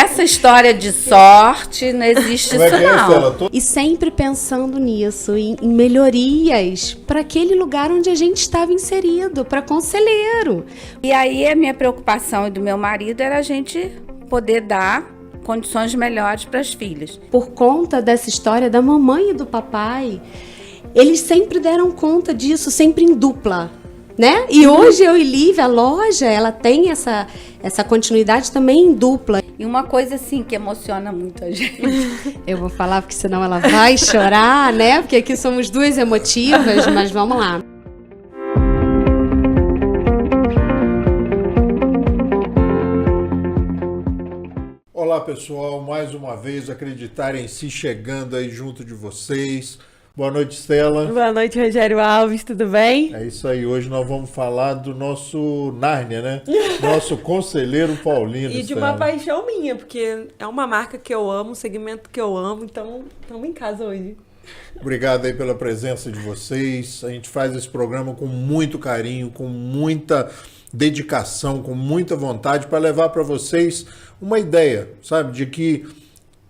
Essa história de sorte, não existe isso não. E sempre pensando nisso, em melhorias para aquele lugar onde a gente estava inserido, para conselheiro. E aí a minha preocupação e do meu marido era a gente poder dar condições melhores para as filhas. Por conta dessa história da mamãe e do papai, eles sempre deram conta disso, sempre em dupla, né? E hoje eu e Lívia, a loja, ela tem essa continuidade também em dupla. E uma coisa assim que emociona muito a gente. Eu vou falar porque senão ela vai chorar, né? Porque aqui somos duas emotivas, mas vamos lá. Olá pessoal, mais uma vez Acreditar em Si chegando aí junto de vocês. Boa noite, Estela. Boa noite, Rogério Alves, tudo bem? É isso aí, hoje nós vamos falar do nosso Nárnia, né? Nosso conselheiro paulino. E de uma paixão minha, porque é uma marca que eu amo, um segmento que eu amo, então estamos em casa hoje. Obrigado aí pela presença de vocês. A gente faz esse programa com muito carinho, com muita dedicação, com muita vontade para levar para vocês uma ideia, sabe? De que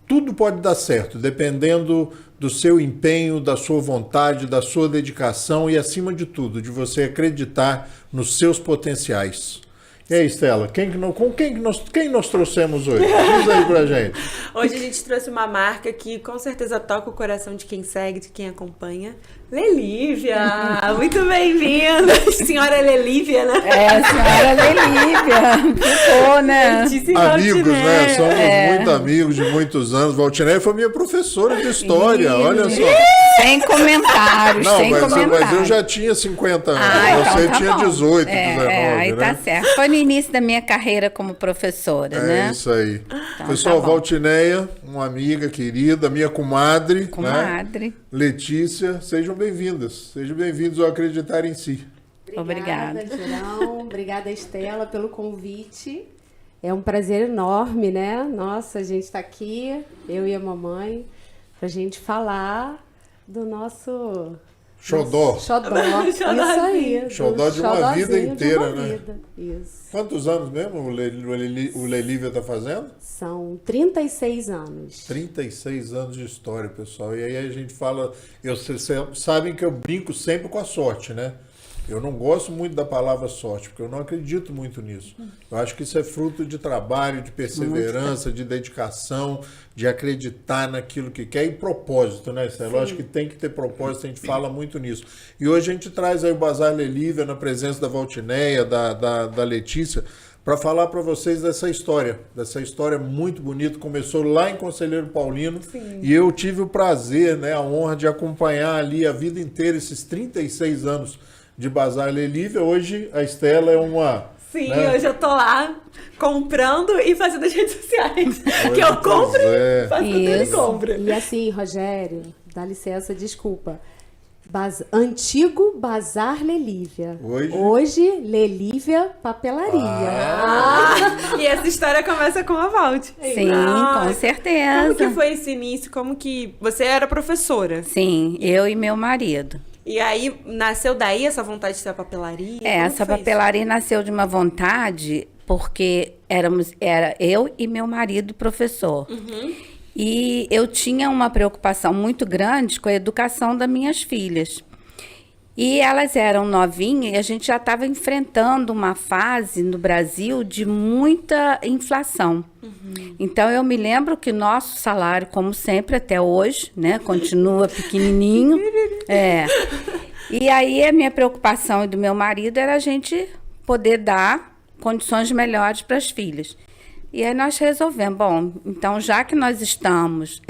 tudo pode dar certo, dependendo do seu empenho, da sua vontade, da sua dedicação e, acima de tudo, de você acreditar nos seus potenciais. E aí, Estela, quem nós trouxemos hoje? Diz aí pra gente. Hoje a gente trouxe uma marca que com certeza toca o coração de quem segue, de quem acompanha. Lelívia! Muito bem-vinda! Senhora Lelívia, né? É, senhora Lelívia. Ficou, né? Amigos, né? Somos muito amigos de muitos anos. Valtinéia foi minha professora de história, olha só. Sem comentários, não, sem comentários. Mas eu já tinha 50 anos. Então Você tá tinha bom. 18, 19, aí né? tá certo. Foi no início da minha carreira como professora, né? É isso aí. Então, pessoal, tá bom. Valtinéia, uma amiga querida, minha comadre. Comadre. Né? Letícia, sejam bem-vindas. Sejam bem-vindos ao Acreditar em Si. Obrigada. Girão. Obrigada, Estela, pelo convite. É um prazer enorme, né? Nossa, a gente está aqui, eu e a mamãe, pra gente falar do nosso... Xodó. Xodó. Isso aí. Xodó de uma vida inteira, né? Isso. Quantos anos mesmo o Lelívia está fazendo? São 36 anos. 36 anos de história, pessoal. E aí a gente fala... Vocês sabem que eu brinco sempre com a sorte, né? Eu não gosto muito da palavra sorte, porque eu não acredito muito nisso. Eu acho que isso é fruto de trabalho, de perseverança, de dedicação, de acreditar naquilo que quer e propósito, né, Estela? Eu acho que tem que ter propósito, a gente fala muito nisso. E hoje a gente traz aí o Bazar Lelívia na presença da Valtinéia, da Letícia, para falar para vocês dessa história muito bonita. Começou lá em Conselheiro Paulino. Sim. E eu tive o prazer, né, a honra de acompanhar ali a vida inteira, esses 36 anos de Bazar Lelívia. Hoje a Estela é uma... Sim, né? hoje eu tô lá comprando e fazendo as redes sociais. Que eu compro e faço tudo e compro. E assim, Rogério, dá licença, desculpa. Antigo Bazar Lelívia. Hoje Lelívia Papelaria. E essa história começa com a Valt. Sim, com certeza. Como que foi esse início? Como que... Você era professora? Sim, eu e meu marido. E aí, nasceu daí essa vontade de ter a papelaria? Essa papelaria nasceu de uma vontade, porque era eu e meu marido professor. Uhum. E eu tinha uma preocupação muito grande com a educação das minhas filhas. E elas eram novinhas e a gente já estava enfrentando uma fase no Brasil de muita inflação. Uhum. Então, eu me lembro que nosso salário, como sempre, até hoje, né, continua pequenininho. E aí, a minha preocupação e do meu marido era a gente poder dar condições melhores para as filhas. E aí, nós resolvemos, bom, então, já que nós estamos...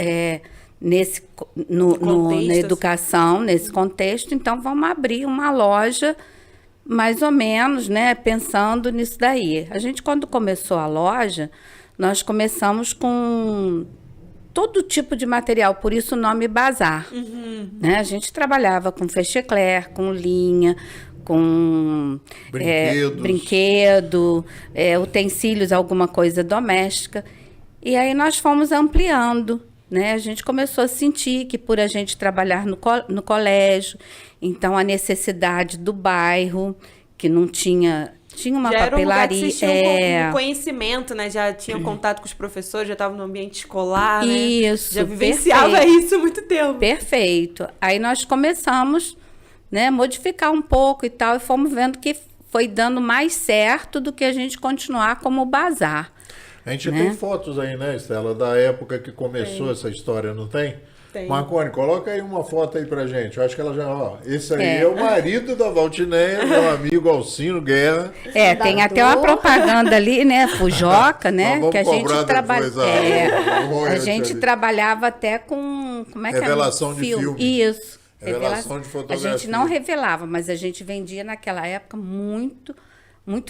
na educação, nesse contexto, então vamos abrir uma loja mais ou menos, né, pensando nisso daí. A gente, quando começou a loja, nós começamos com todo tipo de material, por isso o nome Bazar. Uhum. Né? A gente trabalhava com fechecler, com linha, com brinquedo, utensílios, alguma coisa doméstica. E aí nós fomos ampliando. Né? A gente começou a sentir que por a gente trabalhar no colégio, então a necessidade do bairro, que não tinha Tinha uma Já era um lugar que papelaria. vocês tinham um conhecimento, né? Já tinham contato com os professores, já estavam no ambiente escolar, né? Isso, Já vivenciava perfeito. isso há muito tempo. Perfeito. Aí nós começamos, né, modificar um pouco e tal, e fomos vendo que foi dando mais certo do que a gente continuar como bazar. A gente né? tem fotos aí, né, Estela, da época que começou essa história, não tem? Tem. Marconi, coloca aí uma foto aí pra gente. Eu acho que ela já, ó, esse aí é o marido da Valtineia, meu amigo Alcino Guerra. Tem até uma propaganda ali, né, Fujoca, né, Nós vamos que a gente cobrar trabalha. depois a A royalty gente ali. trabalhava até com, como é que Revelação é? de filme. Isso. Revelação de A fotografia. gente não revelava, mas a gente vendia naquela época muito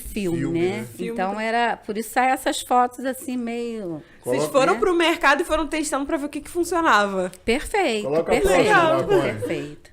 filme, né? Filme. Então era, por isso saem essas fotos assim meio Vocês Coloca- foram pro mercado e foram testando pra ver o que funcionava. perfeito, Coloca a perfeito, próxima, Marconi. perfeito.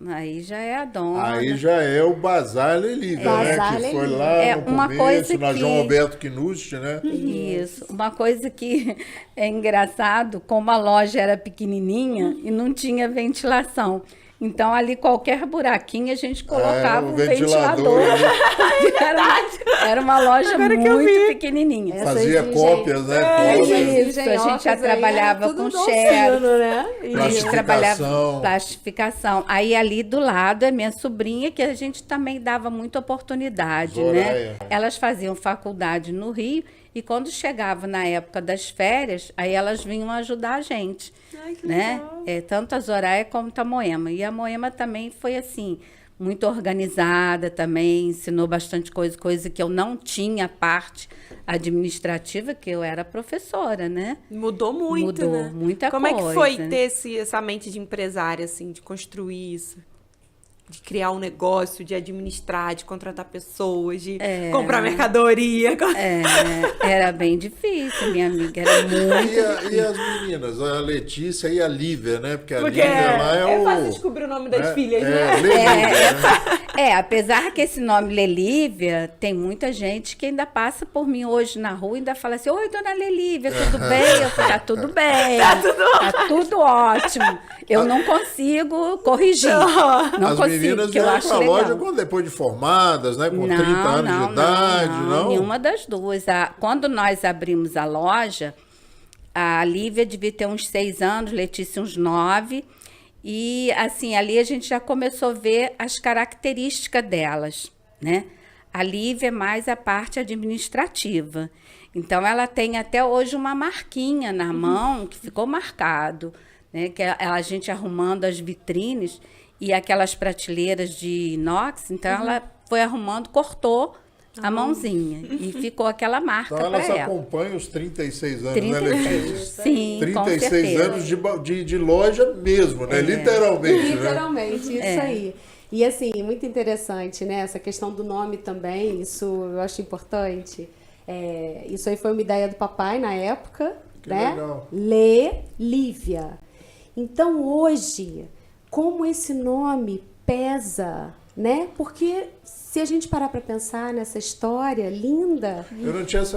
Aí já é a dona. Aí já é o Bazar Lelívia, né? Bazar Que foi Lelívia. lá É, no uma começo, coisa na que- João Alberto Knust, né? Isso. Uma coisa que é engraçado, como a loja era pequenininha e não tinha ventilação. Então, ali, qualquer buraquinho, a gente colocava o um ventilador, ventilador. né? era uma loja muito pequenininha. Essas Fazia engen- cópias, né? É, Cópias. Isso, a gente já engenhocas aí, trabalhava era tudo com do xerox. Alcino, né? A gente Plastificação. trabalhava plastificação. Aí ali do lado é minha sobrinha, que a gente também dava muita oportunidade, Zoraia. né? Elas faziam faculdade no Rio e quando chegava na época das férias, aí elas vinham ajudar a gente. Ai, que Né? legal. Tanto a Zoraia como a Moema. E a Moema também foi assim, muito organizada também, ensinou bastante coisa que eu não tinha parte administrativa, que eu era professora, né? Mudou muito, Mudou né? muita Como é que coisa. foi ter essa mente de empresária, assim, de construir isso? De criar um negócio, de administrar, de contratar pessoas, de comprar mercadoria. Era bem difícil, minha amiga, era muito. E as meninas, a Letícia e a Lívia, né? Porque a Porque Lívia lá é o... fácil descobrir o nome das né? filhas, É, né? Lelívia, né? Apesar que esse nome Lelívia, tem muita gente que ainda passa por mim hoje na rua e ainda fala assim, oi, dona Lelívia, tudo bem? Eu falo, tá tudo bem, tá tudo ótimo. Eu não consigo corrigir, não As consigo, meninas porque eu vieram acho pra legal. loja depois de formadas, né? Com 30 anos de idade, não? Nenhuma das duas. Quando nós abrimos a loja, a Lívia devia ter uns 6 anos, Letícia uns 9. E, assim, ali a gente já começou a ver as características delas, né? A Lívia é mais a parte administrativa. Então, ela tem até hoje uma marquinha na mão que ficou marcado, né? Que a gente arrumando as vitrines e aquelas prateleiras de inox. Então, ela foi arrumando, cortou a mãozinha e ficou aquela marca Então para elas ela. acompanham os 36 anos, né, 36, Letícia? sim, com 36 certeza. anos de loja mesmo, né? Literalmente, né? Literalmente, isso aí. E assim, muito interessante, né? Essa questão do nome também, isso eu acho importante. Isso aí foi uma ideia do papai na época, Que né? legal. Lívia. Então hoje, como esse nome pesa, né? Porque se a gente parar para pensar nessa história linda, Eu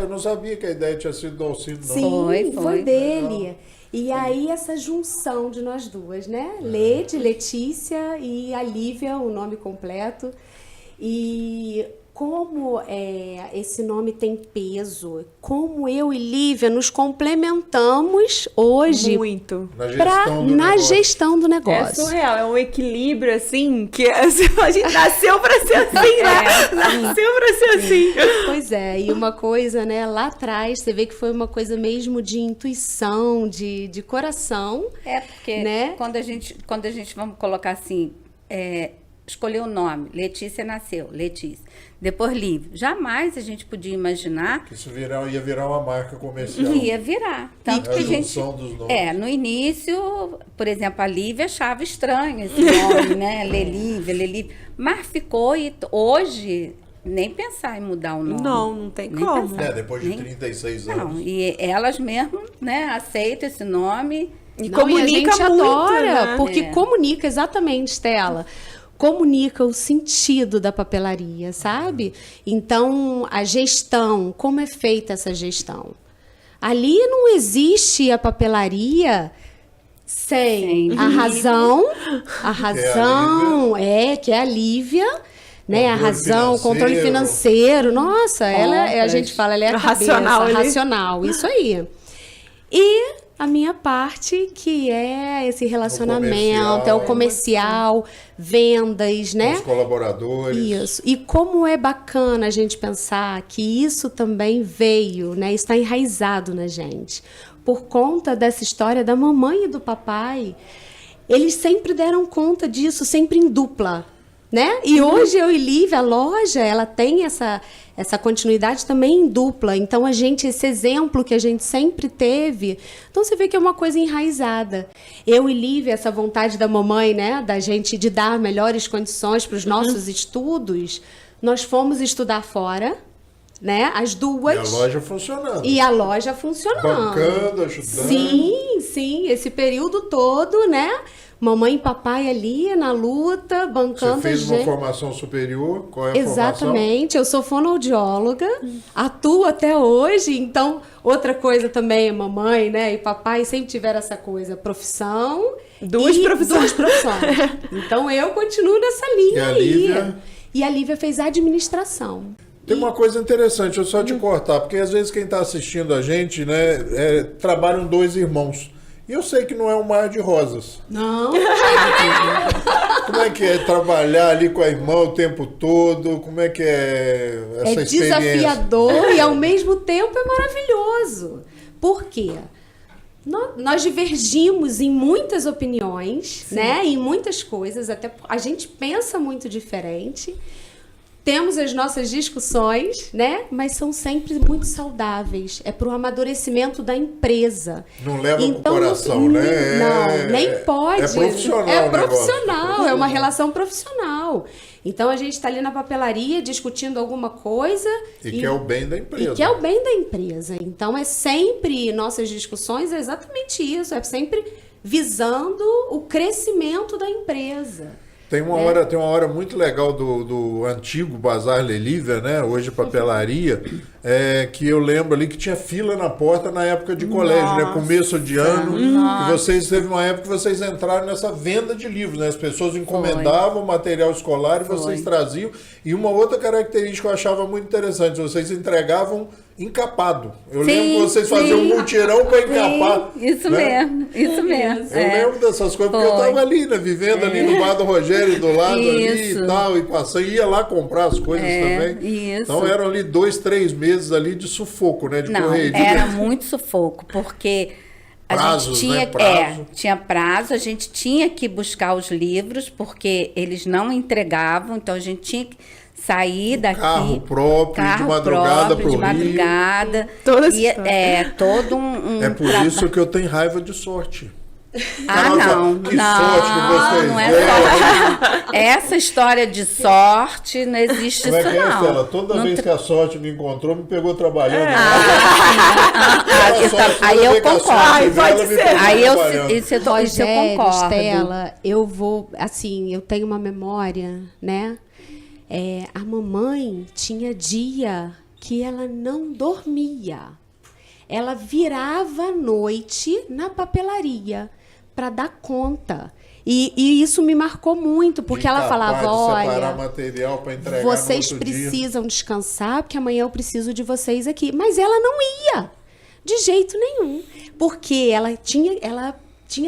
não sabia que a ideia tinha sido do Alcino, não. sim, Foi. foi dele. E aí essa junção de nós duas, né? De Letícia e a Lívia, o nome completo. E como esse nome tem peso, como eu e Lívia nos complementamos hoje Muito. Na gestão do na negócio. gestão do É negócio. surreal, é um equilíbrio, assim, que a gente nasceu pra ser assim, né? Nasceu pra ser assim. Pois é, e uma coisa, né, lá atrás, você vê que foi uma coisa mesmo de intuição, de coração. Porque Né? quando a gente, vamos colocar assim, escolher o nome, Letícia nasceu, Letícia. Depois Lívia. Jamais a gente podia imaginar Que isso ia virar uma marca comercial. que ia virar. Tanto A que a gente. junção dos nomes. No início, por exemplo, a Lívia achava estranho esse nome, né? Lelívia. Mas ficou e hoje nem pensar em mudar o nome. Não tem Nem como. pensar. Depois de Nem- 36 Não, anos. e elas mesmo, né, aceitam esse nome. E Não, e a comunica gente muito, adora, né? porque comunica exatamente, Stella. Comunica o sentido da papelaria, sabe? Então, a gestão, como é feita essa gestão? Ali não existe a papelaria sem a razão, que é a Lívia, né? A razão, o controle financeiro. Nossa, a gente fala, ela é a racional, cabeça, racional, isso aí. E a minha parte, que é esse relacionamento, é o comercial, vendas, né? Os colaboradores. Isso. E como é bacana a gente pensar que isso também veio, né? Está enraizado na gente. Por conta dessa história da mamãe e do papai, eles sempre deram conta disso, sempre em dupla, né? E hoje eu e Lívia, a loja, ela tem essa continuidade também em dupla. Então, esse exemplo que a gente sempre teve, então você vê que é uma coisa enraizada. Eu e Lívia, essa vontade da mamãe, né, da gente de dar melhores condições para os nossos estudos, nós fomos estudar fora, né, as duas. E a loja funcionando. E a loja funcionando. Bancando, ajudando. Sim, esse período todo, né? Mamãe e papai ali na luta, bancando. Você fez uma formação superior? Qual é a Exatamente, eu sou fonoaudióloga, atuo até hoje, então outra coisa também, mamãe, né, e papai sempre tiveram essa coisa, profissão. Duas profissões. Então eu continuo nessa linha e a aí. Lívia? E a Lívia fez administração. Tem uma coisa interessante, eu só te cortar, porque às vezes quem está assistindo a gente, né, trabalham dois irmãos. E eu sei que não é um mar de rosas. Não. Como é que é trabalhar ali com a irmã o tempo todo? Como é que é essa experiência? É desafiador e ao mesmo tempo é maravilhoso. Por quê? Nós divergimos em muitas opiniões, né? Em muitas coisas, até a gente pensa muito diferente. Temos as nossas discussões, né? Mas são sempre muito saudáveis. É para o amadurecimento da empresa. Não leva pro coração, né? Não, nem pode. É profissional. É profissional, é uma relação profissional. Então a gente está ali na papelaria discutindo alguma coisa. E quer o bem da empresa. E quer o bem da empresa. Então é sempre, nossas discussões é exatamente isso. É sempre visando o crescimento da empresa. Tem uma hora muito legal do antigo Bazar Lelívia, né? Hoje papelaria, que eu lembro ali que tinha fila na porta na época de colégio, né? Começo de ano. E teve uma época que vocês entraram nessa venda de livros, né? As pessoas encomendavam material escolar e vocês traziam. E uma outra característica que eu achava muito interessante, vocês entregavam encapado. Eu lembro que vocês faziam um mutirão para encapar. Isso né? mesmo. Eu lembro dessas coisas, porque eu estava ali, né? Vivendo ali no bar do Rogério, do lado ali e tal, e passando, ia lá comprar as coisas também. Isso. Então eram ali 2-3 meses ali de sufoco, né? De correria. Era muito sufoco, porque Prazos, a gente tinha, né? Prazo. Tinha prazo, a gente tinha que buscar os livros, porque eles não entregavam, então a gente tinha que sair daqui. Carro próprio, de madrugada pro Rio. Madrugada. Toda essa todo um É por isso que eu tenho raiva de sorte. Não. Que sorte que vocês não é deram. sorte. Essa história de sorte não existe Como é isso, que é, não. Estela? Toda vez que a sorte me encontrou, me pegou trabalhando. Aí eu concordo. Isso eu Rogério, concordo. Estela, eu vou, assim, eu tenho uma memória, né? A mamãe tinha dia que ela não dormia. Ela virava à noite na papelaria para dar conta. E isso me marcou muito, porque ela falava, olha, material para entregar vocês no outro precisam descansar, porque amanhã eu preciso de vocês aqui. Mas ela não ia, de jeito nenhum, porque ela tinha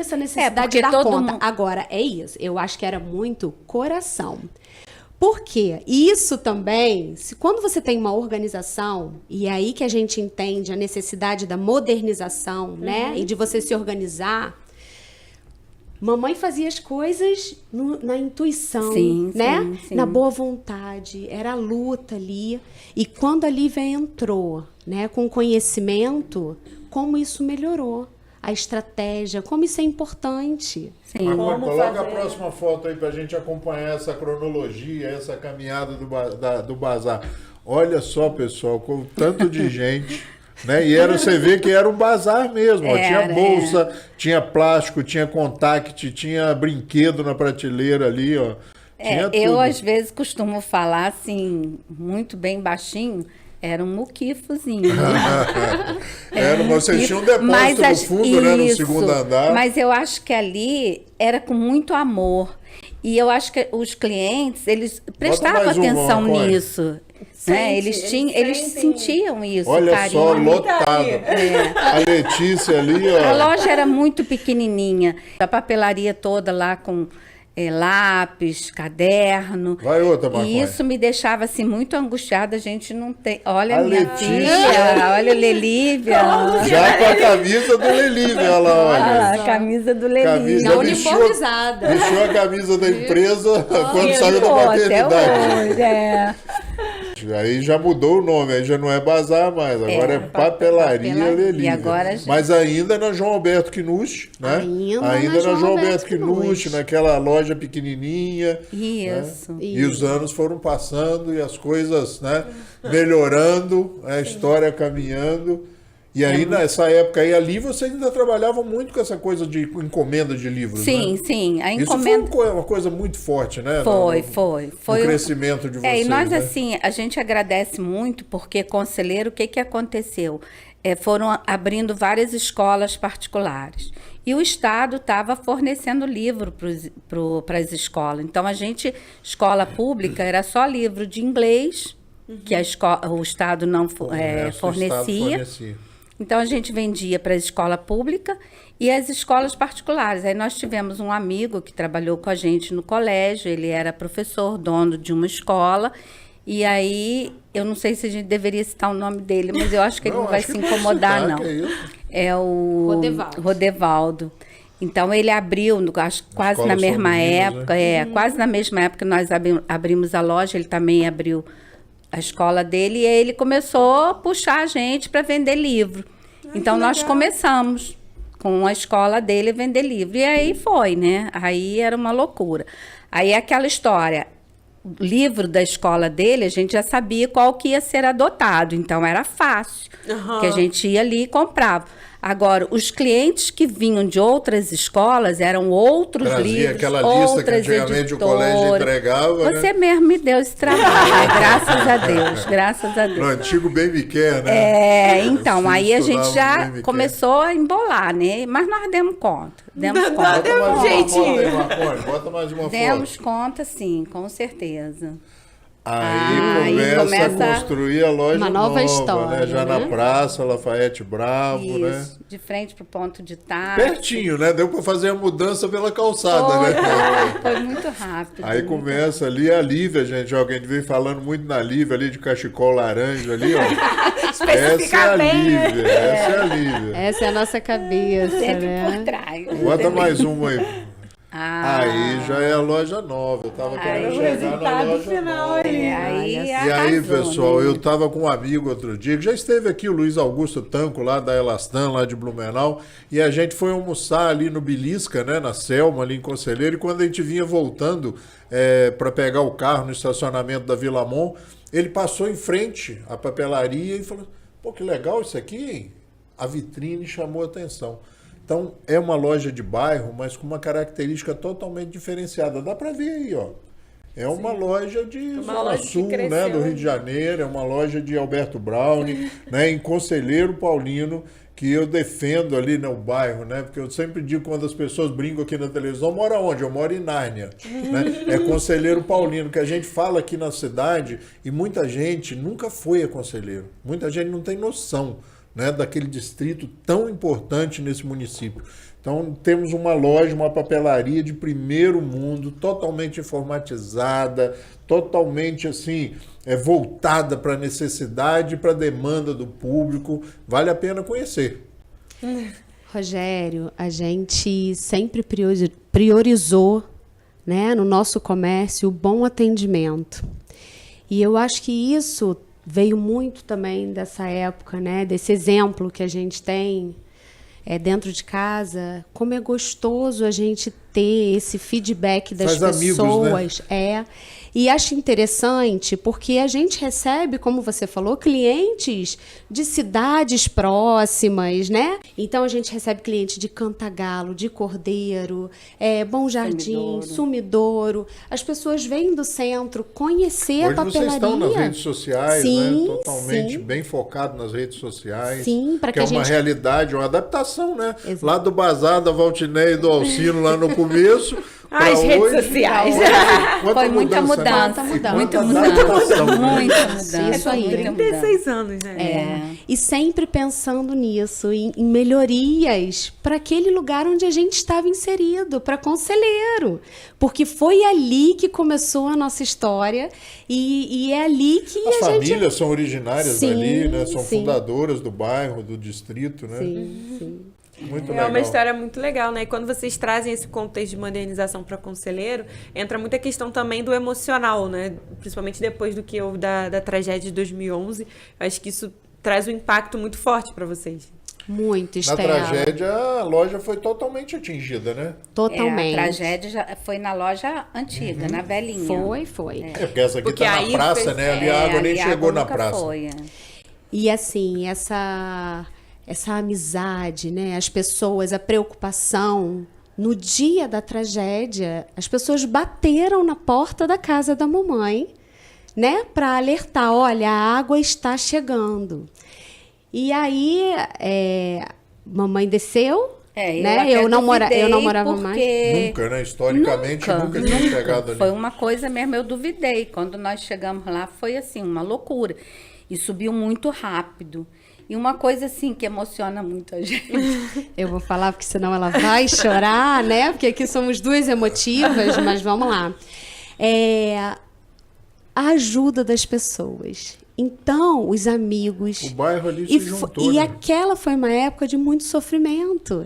essa necessidade de dar conta. Agora, é isso, eu acho que era muito coração. Por quê? Isso também, quando você tem uma organização, e é aí que a gente entende a necessidade da modernização, né? E de você se organizar. Mamãe fazia as coisas na intuição, né? Sim. Na boa vontade, era a luta ali. E quando a Lívia entrou, né, com conhecimento, como isso melhorou. A estratégia, como isso é importante. Sim. Agora, coloca a próxima foto aí para a gente acompanhar essa cronologia, essa caminhada do bazar. Olha só, pessoal, com tanto de gente, né? E você vê que era um bazar mesmo. Ó. Tinha bolsa, tinha plástico, tinha contact, tinha brinquedo na prateleira ali, ó. Eu, às vezes, costumo falar assim, muito bem baixinho, Era um muquifozinho. Né? Vocês tinham um depósito Mas no fundo, né? No segundo andar. Mas eu acho que ali era com muito amor. E eu acho que os clientes, eles prestavam atenção nisso. Né? Eles sentiam isso. Olha carinho. só, lotado. A Letícia ali, ó. A loja era muito pequenininha. A papelaria toda lá com lápis, caderno. Vai outra, Marconi. E isso me deixava assim muito angustiada. A gente não tem. Olha A minha Letícia. filha, olha a Lelívia. Já com a camisa do Lelívia, ela olha. A camisa do Lelívia. Não uniformizada. Vestiu a camisa da empresa quando saiu da Até maternidade. hoje, Aí já mudou o nome, aí já não é bazar mais, agora é Papelaria Lelívia. E agora, mas ainda na João Alberto Quinucci, né? Ainda na João Alberto Quinucci, naquela loja pequenininha. Isso. Né? E os anos foram passando e as coisas, né, melhorando, a história caminhando. E aí, nessa época aí, ali, você ainda trabalhava muito com essa coisa de encomenda de livros, sim, né? Sim. A encomenda... Isso foi uma coisa muito forte, né? Foi. O crescimento de vocês, e nós, né? assim, a gente agradece muito, porque, conselheiro, o que aconteceu? Foram abrindo várias escolas particulares. E o Estado estava fornecendo livro para as escolas. Então, escola pública, era só livro de inglês, que o Estado não fornecia. Então, a gente vendia para a escola pública e as escolas particulares. Aí nós tivemos um amigo que trabalhou com a gente no colégio, ele era professor, dono de uma escola, e aí, eu não sei se a gente deveria citar o nome dele, mas eu acho que ele não vai se incomodar, não. É o Rodevaldo. Então, ele abriu, acho que quase na mesma época, quase na mesma época que nós abrimos a loja, ele também abriu a escola dele, e aí ele começou a puxar a gente para vender livro. Então, nós começamos com a escola dele a vender livro. E aí foi, né? Aí era uma loucura. Aí aquela história, o livro da escola dele, a gente já sabia qual que ia ser adotado. Então, era fácil, que a gente ia ali e comprava. Agora, os clientes que vinham de outras escolas eram outros livros, aquela lista outras que antigamente editoras. O colégio entregava, Você né? mesmo me deu esse trabalho, né? Graças a Deus, graças a Deus. No antigo Baby Care, né? Então, aí a gente já começou a embolar, né? Mas nós demos conta. Bota mais uma foto. Demos conta, sim, com certeza. Aí começa a construir a loja uma nova história, né? Já na Praça Lafayette Bravo, Isso, né? De frente pro ponto de táxi. Pertinho, né? Deu para fazer a mudança pela calçada, né? Foi muito rápido. Aí começa ali a Lívia, gente. Alguém veio falando muito na Lívia ali de cachecol laranja ali, ó. Essa é a Lívia, essa é a Lívia. Essa é a nossa cabeça, Sempre né? por trás. Bota mais uma aí. Aí já é a loja nova. Eu tava querendo chegar na loja nova. E aí, pessoal, eu tava com um amigo outro dia, que já esteve aqui, o Luiz Augusto Tanco, lá da Elastan, lá de Blumenau, e a gente foi almoçar ali no Belisca, né, na Selma, ali em Conselheiro, e quando a gente vinha voltando para pegar o carro no estacionamento da Vila Mon, ele passou em frente à papelaria e falou, pô, que legal isso aqui, hein? A vitrine chamou a atenção. Então, é uma loja de bairro, mas com uma característica totalmente diferenciada. Dá para ver aí, ó. É uma loja de Zona Sul, né, do Rio de Janeiro, é uma loja de Alberto Browne, né, em Conselheiro Paulino, que eu defendo ali no bairro, né, porque eu sempre digo quando as pessoas brincam aqui na televisão, mora onde? Eu moro em Nárnia, né, é Conselheiro Paulino, que a gente fala aqui na cidade e muita gente nunca foi a Conselheiro, muita gente não tem noção, né, daquele distrito tão importante nesse município. Então, temos uma loja, uma papelaria de primeiro mundo, totalmente informatizada, totalmente assim, voltada para a necessidade e para a demanda do público. Vale a pena conhecer. Rogério, a gente sempre priorizou, né, no nosso comércio o bom atendimento. E eu acho que isso veio muito também dessa época, né? Desse exemplo que a gente tem dentro de casa. Como é gostoso a gente ter esse feedback das Faz pessoas. amigos, né? E acho interessante porque a gente recebe, como você falou, clientes de cidades próximas, né? Então a gente recebe cliente de Cantagalo, de Cordeiro, Bom Jardim, Sumidouro. As pessoas vêm do centro conhecer a papelaria. Vocês estão nas redes sociais, sim, né? Totalmente sim. bem focado nas redes sociais. Sim, para que é uma realidade, uma adaptação, né? Exato. Lá do Bazar da Valtinei e do Alcino, lá no começo. As redes sociais. Foi muita mudança. Muita Muita mudança. Isso aí. 36 anos, né? E sempre pensando nisso, em melhorias para aquele lugar onde a gente estava inserido, para Conselheiro. Porque foi ali que começou a nossa história e é ali que As a gente... famílias são originárias Sim, dali, né? São sim. fundadoras do bairro, do distrito, né? Sim. Muito É legal. uma história muito legal, né? E quando vocês trazem esse contexto de modernização para Conselheiro, entra muita questão também do emocional, né? Principalmente depois do que houve da tragédia de 2011. Eu acho que isso traz um impacto muito forte para vocês. Muito, Na Estela. tragédia, a loja foi totalmente atingida, né? Totalmente. A tragédia já foi na loja antiga, na velhinha. Foi. É porque essa aqui Porque tá aí na praça, fez- né? Ali a água nem ali a chegou água na nunca praça. foi, E assim, essa amizade, né? As pessoas, a preocupação. No dia da tragédia, as pessoas bateram na porta da casa da mamãe, né? Para alertar, olha, a água está chegando. E aí, mamãe desceu, né? Eu não morava mais. Nunca, né? Historicamente, nunca tinha chegado ali. Foi uma coisa mesmo, eu duvidei. Quando nós chegamos lá, foi assim, uma loucura. E subiu muito rápido. E uma coisa assim que emociona muito a gente. Eu vou falar porque senão ela vai chorar, né? Porque aqui somos duas emotivas, mas vamos lá. A ajuda das pessoas. Então, os amigos. O bairro ali se juntou, E né? aquela foi uma época de muito sofrimento.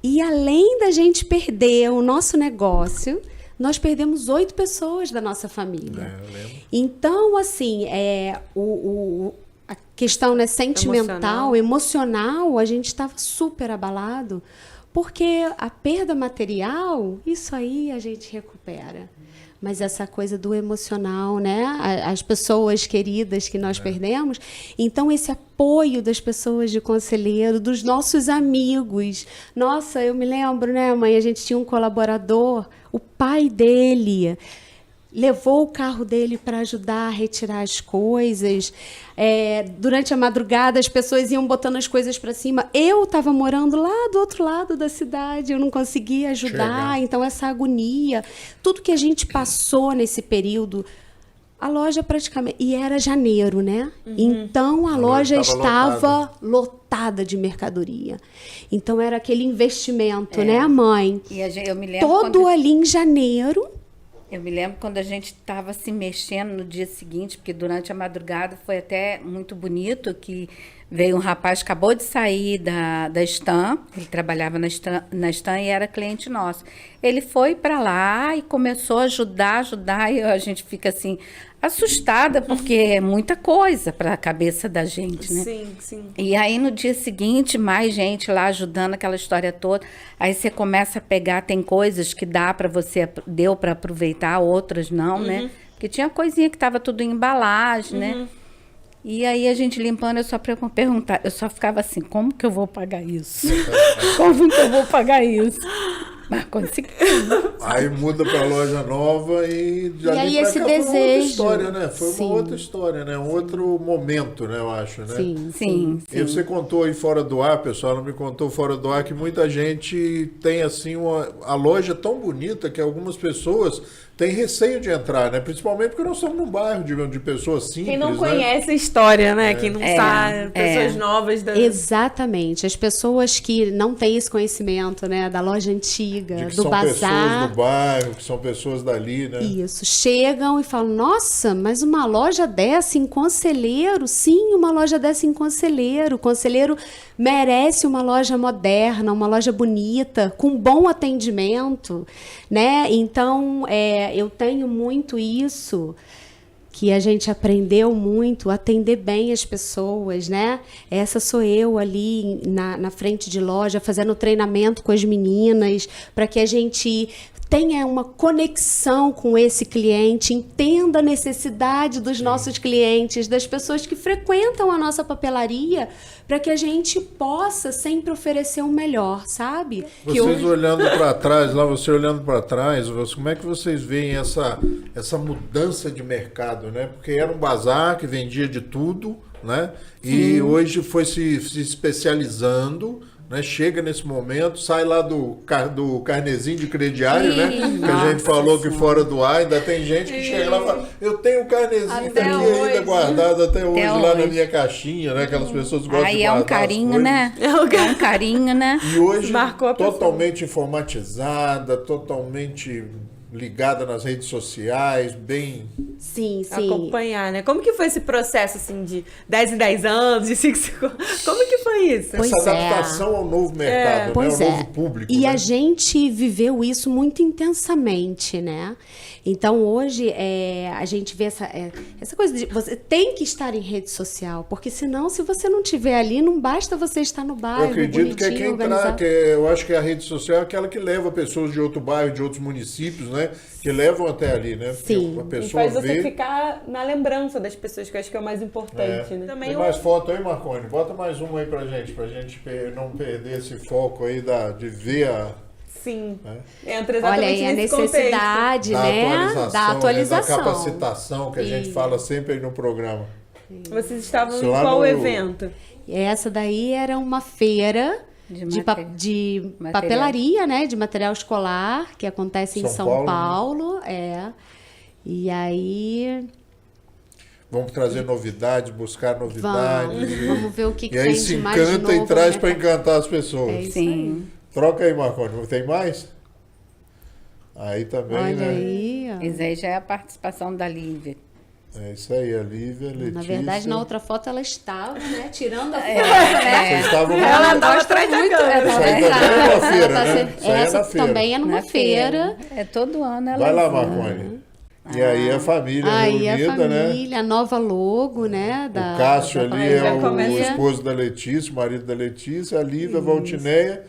E além da gente perder o nosso negócio, nós perdemos 8 pessoas da nossa família. Eu lembro. Então, assim, a questão, né, sentimental, emocional, a gente estava super abalado, porque a perda material, isso aí a gente recupera. Mas essa coisa do emocional, né? As pessoas queridas que nós perdemos. Então, esse apoio das pessoas de Conselheiro, dos nossos amigos. Nossa, eu me lembro, né, mãe? A gente tinha um colaborador, o pai dele levou o carro dele para ajudar a retirar as coisas. Durante a madrugada, as pessoas iam botando as coisas para cima. Eu estava morando lá do outro lado da cidade, eu não conseguia ajudar. Então, essa agonia, tudo que a gente passou nesse período, a loja praticamente... E era janeiro, né? Então, a loja estava lotada de mercadoria. Então, era aquele investimento, né, mãe? E eu me lembro Todo ali em janeiro... Eu me lembro quando a gente estava se mexendo no dia seguinte, porque durante a madrugada foi até muito bonito, que veio um rapaz, acabou de sair da Stan, ele trabalhava na Stan e era cliente nosso. Ele foi para lá e começou a ajudar, e a gente fica assim, assustada, porque é muita coisa para a cabeça da gente, né? Sim, sim. E aí, no dia seguinte, mais gente lá ajudando aquela história toda. Aí você começa a pegar, tem coisas que deu para aproveitar, outras não, né? Porque tinha coisinha que estava tudo em embalagem, né? E aí a gente limpando, eu só perguntar, eu só ficava assim, como que eu vou pagar isso? Como que eu vou pagar isso? Mas consegui. Aí muda pra loja nova e já aí pra esse cá foi uma outra desejo. história, né? Foi Sim. uma outra história, né? Um outro momento, né? Eu acho, né? Sim. E você contou aí fora do ar, pessoal, ela me contou fora do ar que muita gente tem assim a loja tão bonita que algumas pessoas têm receio de entrar, né? Principalmente porque nós estamos num bairro de pessoas simples, Quem não né? conhece a história, né? Quem não sabe, pessoas novas da... Exatamente. As pessoas que não têm esse conhecimento, né, da loja antiga, De que do são bazar. pessoas do bairro, que são pessoas dali, né? Isso, chegam e falam, nossa, mas uma loja dessa em Conselheiro? Sim, uma loja dessa em Conselheiro. Conselheiro merece uma loja moderna, uma loja bonita, com bom atendimento, né? Então, eu tenho muito isso, que a gente aprendeu muito a atender bem as pessoas, né? Essa sou eu ali na frente de loja, fazendo treinamento com as meninas, para que a gente tenha uma conexão com esse cliente, entenda a necessidade dos nossos clientes, das pessoas que frequentam a nossa papelaria, para que a gente possa sempre oferecer o melhor, sabe? Vocês olhando para trás, você olhando para trás, como é que vocês veem essa mudança de mercado, né? Porque era um bazar que vendia de tudo, né? E hoje foi se especializando, né? Chega nesse momento, sai lá do carnezinho de crediário, né? Que a gente falou que fora do ar, ainda tem gente que chega lá e fala, eu tenho o carnezinho Até aqui hoje. ainda guardado até hoje lá na hoje. minha caixinha, né? Aquelas pessoas gostam Aí de é guardar um as carinho, coisas. né? É um carinho, né? E hoje Marcou a pessoa. totalmente informatizada, totalmente ligada nas redes sociais, bem... Sim. Acompanhar, né? Como que foi esse processo, assim, de 10 em 10 anos, de 5 em 5 anos? Como que foi isso? Pois essa é. adaptação ao novo mercado, né? Pois Ao novo público. E né? a gente viveu isso muito intensamente, né? Então, hoje, a gente vê essa coisa de você tem que estar em rede social, porque senão, se você não estiver ali, não basta você estar no bairro, Eu acredito que é bonitinho, quem organizado. eu acho que a rede social é aquela que leva pessoas de outro bairro, de outros municípios, né? Que levam até ali, né? Porque Sim. a E pessoa faz você vê... ficar na lembrança das pessoas, que eu acho que é o mais importante, né? Também Tem mais foto aí, Marconi? Bota mais uma aí pra gente não perder esse foco aí de ver Sim. É. Entra exatamente Olha aí a nesse contexto. necessidade, né? Da atualização. Da capacitação que a gente fala sempre aí no programa. Vocês estavam Isso em lá qual no- evento? Essa daí era uma feira De de material. papelaria, né? De material escolar, que acontece em São São Paulo, Paulo. E aí, Vamos trazer novidades, buscar novidades. vamos ver o que E tem aí de se mais de encanta novo, e traz né? para encantar as pessoas. É isso Sim. Troca aí, Marconi. Tem mais? Aí também, Olha né? aí, ó. Isso aí já é a participação da Lívia. É isso aí, a Lívia, a Letícia. Na verdade, na outra foto ela estava, né? Tirando a foto, Vocês estavam... Ela tava atrás da câmera. Isso aí também é uma feira, né? Isso aí é Essa na feira. também é numa Na feira. É todo ano ela Vai lá, usa. Marconi. E aí a família Aí a reunida, né? família, a nova logo, né? O Cássio ali Aí é já o começa. esposo da Letícia, o marido da Letícia, a Lívia, a Valtineia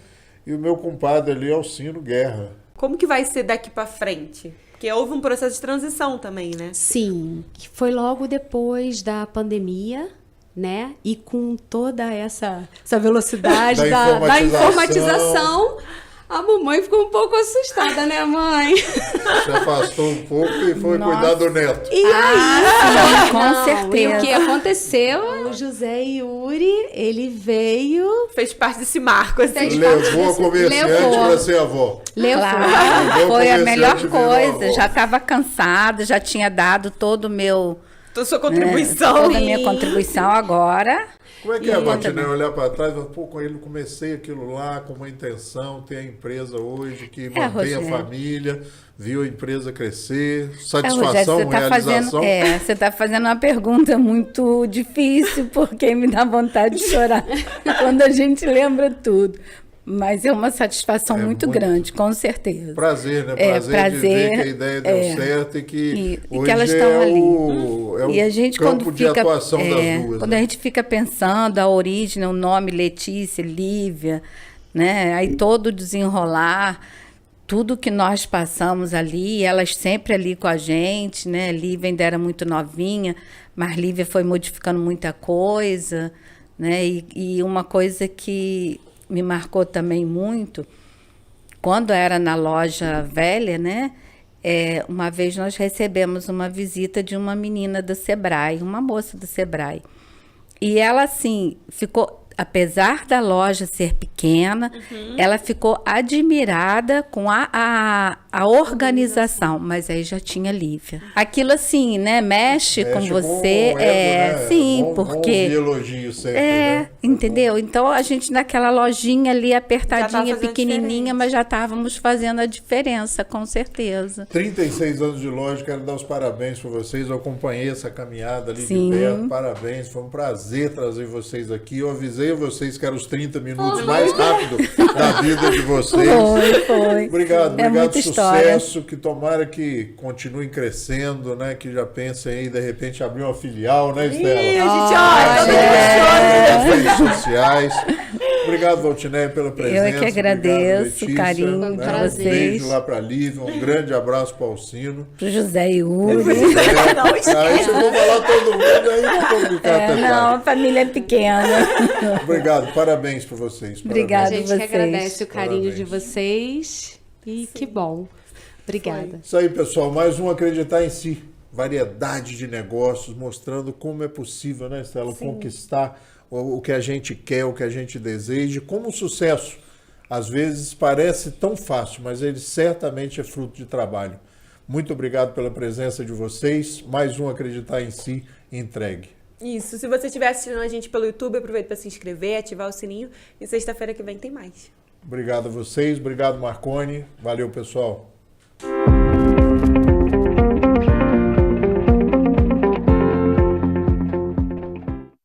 e o meu compadre ali, Alcino Guerra. Como que vai ser daqui pra frente? Porque houve um processo de transição também, né? Sim, que foi logo depois da pandemia, né? E com toda essa velocidade Da da informatização. informatização, a mamãe ficou um pouco assustada, né, mãe? Se afastou um pouco e foi Nossa. cuidar do neto. E aí, Sim, com não, certeza. E o que aconteceu? O José Yuri, ele veio, Fez parte desse marco, assim. Fez Levou a comerciante Levou. para ser avó. levou. Claro, Levou foi a comerciante melhor virou coisa. avó. Já estava cansada, já tinha dado todo o meu... Então, sua né, contribuição. toda a minha contribuição agora. Como é que é, Valtineia, olhar para trás e falar, pô, com ele comecei aquilo lá com uma intenção, ter a empresa hoje que mantém a Rogério. família, viu a empresa crescer, Rogério, satisfação, você tá realização. você está fazendo uma pergunta muito difícil, porque me dá vontade de chorar quando a gente lembra tudo. Mas é uma satisfação muito grande, com certeza. Prazer, né? É, Prazer de ver prazer, que a ideia deu certo e que E hoje que elas é estão ali. o E a gente, campo quando de fica, atuação das duas. quando né? a gente fica pensando a origem, o nome Letícia, Lívia, né? Aí todo o desenrolar, tudo que nós passamos ali, elas sempre ali com a gente, né? Lívia ainda era muito novinha, mas Lívia foi modificando muita coisa, né? E uma coisa que me marcou também muito, quando era na loja velha, né? Uma vez nós recebemos uma visita de uma menina do Sebrae, uma moça do Sebrae. E ela, assim, ficou, apesar da loja ser pequena, ela ficou admirada com a organização, mas aí já tinha Lívia. Aquilo, assim, né, mexe com Mexe você. o ego, né? Sim, Bom porque... ouvir elogio sempre, né? Entendeu? Então a gente naquela lojinha ali apertadinha, fazendo pequenininha, diferença. mas já estávamos fazendo a diferença, com certeza. 36 anos de loja, quero dar os parabéns para vocês. Eu acompanhei essa caminhada ali Sim. de perto. Parabéns, foi um prazer trazer vocês aqui. Eu avisei a vocês que eram os 30 minutos mais rápidos da vida de vocês. Foi. Obrigado, É obrigado, muita história. sucesso, que tomara que continuem crescendo, né? Que já pensem aí, de repente, abrir uma filial, né, Estela? Ih, a gente olha, todo Nas redes sociais. Obrigado, Valtinéia, pela presença. Eu é que agradeço, Obrigado, Letícia, carinho Foi um de Um prazer. beijo vocês. lá para Lívia, um grande abraço para Alcino. Pro José Yuri. Não esquece. Aí se eu vou falar todo mundo, aí não vou ficar Não, tentado. a família é pequena. Obrigado, parabéns para vocês. Obrigada. A gente que vocês. agradece o carinho Parabéns. de vocês. E que bom. Obrigada. Isso aí, pessoal. Mais um Acreditar em Si. Variedade de negócios, mostrando como é possível, né, Estela, conquistar o que a gente quer, o que a gente deseja. Como o sucesso, às vezes, parece tão fácil, mas ele certamente é fruto de trabalho. Muito obrigado pela presença de vocês. Mais um Acreditar em Si entregue. Isso, se você estiver assistindo a gente pelo YouTube, aproveita para se inscrever, ativar o sininho. E sexta-feira que vem tem mais. Obrigado a vocês. Obrigado, Marconi. Valeu, pessoal.